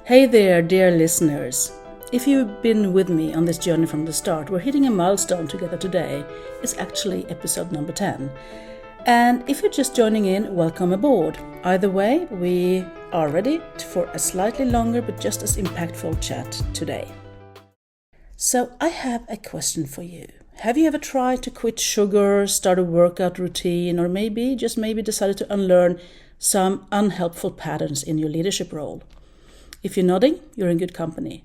Hey there, dear listeners. If you've been with me on this journey from the start, we're hitting a milestone together today. It's actually episode number 10. And if you're just joining in, welcome aboard. Either way, we are ready for a slightly longer but just as impactful chat today. So I have a question for you. Have you ever tried to quit sugar, start a workout routine, or maybe decided to unlearn some unhelpful patterns in your leadership role? If you're nodding, you're in good company.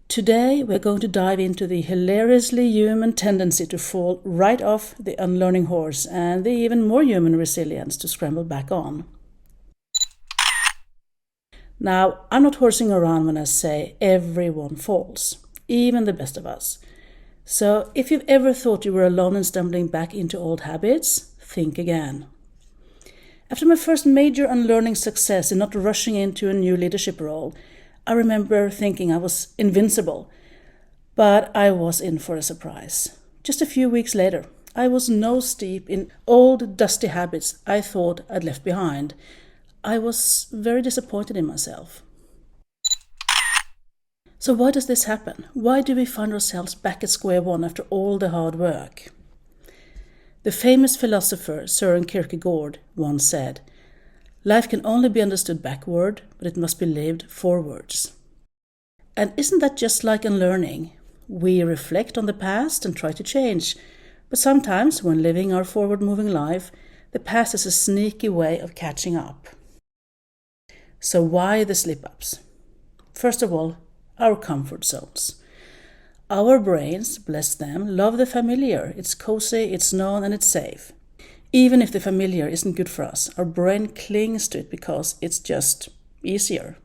Today, we're going to dive into the hilariously human tendency to fall right off the unlearning horse and the even more human resilience to scramble back on. Now, I'm not horsing around when I say everyone falls, even the best of us. So if you've ever thought you were alone in stumbling back into old habits, think again. After my first major unlearning success in not rushing into a new leadership role, I remember thinking I was invincible, but I was in for a surprise. Just a few weeks later, I was nose deep in old dusty habits I thought I'd left behind. I was very disappointed in myself. So why does this happen? Why do we find ourselves back at square one after all the hard work? The famous philosopher Søren Kierkegaard once said, "Life can only be understood backward, but it must be lived forwards." And isn't that just like unlearning? We reflect on the past and try to change, but sometimes when living our forward-moving life, the past has a sneaky way of catching up. So why the slip-ups? First of all, our comfort zones. Our brains, bless them, love the familiar. It's cozy, it's known, and it's safe. Even if the familiar isn't good for us, our brain clings to it because it's just easier.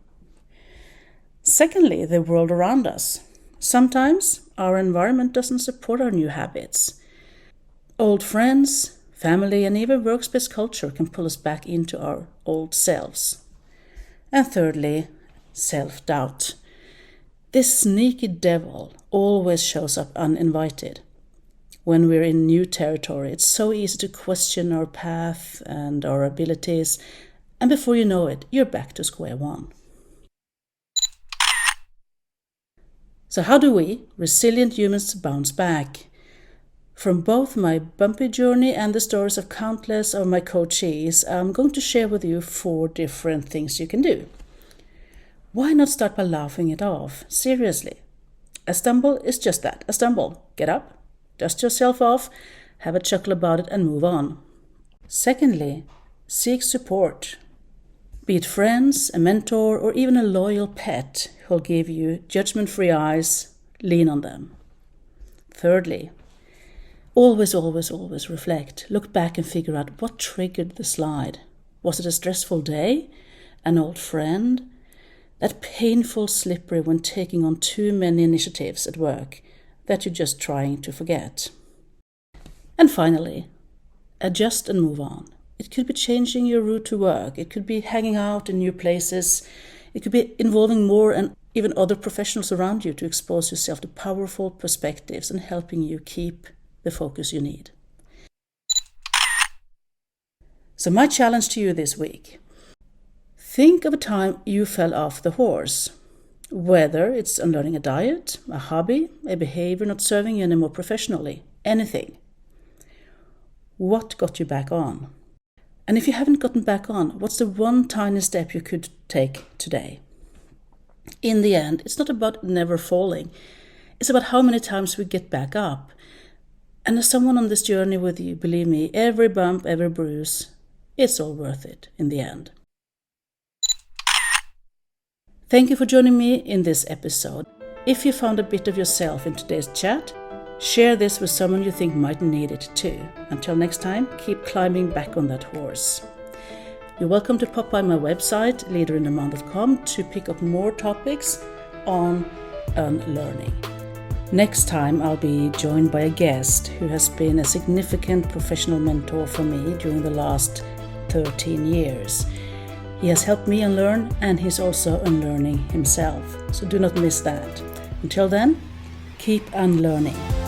Secondly, the world around us. Sometimes our environment doesn't support our new habits. Old friends, family, and even workspace culture can pull us back into our old selves. And thirdly, self-doubt. This sneaky devil always shows up uninvited. When we're in new territory, it's so easy to question our path and our abilities, and before you know it, you're back to square one. So how do we, resilient humans, bounce back? From both my bumpy journey and the stories of countless of my coachees, I'm going to share with you 4 different things you can do. Why not start by laughing it off? Seriously. A stumble is just that, a stumble. Get up, dust yourself off, have a chuckle about it and move on. Secondly, seek support. Be it friends, a mentor, or even a loyal pet who'll give you judgment-free eyes. Lean on them. Thirdly, always reflect. Look back and figure out what triggered the slide. Was it a stressful day? An old friend? That painful slippery when taking on too many initiatives at work that you're just trying to forget. And finally, adjust and move on. It could be changing your route to work. It could be hanging out in new places. It could be involving more and even other professionals around you to expose yourself to powerful perspectives and helping you keep the focus you need. So my challenge to you this week. Think of a time you fell off the horse, whether it's unlearning a diet, a hobby, a behavior not serving you anymore professionally, anything. What got you back on? And if you haven't gotten back on, what's the one tiny step you could take today? In the end, it's not about never falling. It's about how many times we get back up. And as someone on this journey with you, believe me, every bump, every bruise, it's all worth it in the end. Thank you for joining me in this episode. If you found a bit of yourself in today's chat, share this with someone you think might need it too. Until next time, keep climbing back on that horse. You're welcome to pop by my website, leaderinthemind.com, to pick up more topics on unlearning. Next time, I'll be joined by a guest who has been a significant professional mentor for me during the last 13 years. He has helped me unlearn, and he's also unlearning himself. So do not miss that. Until then, keep unlearning.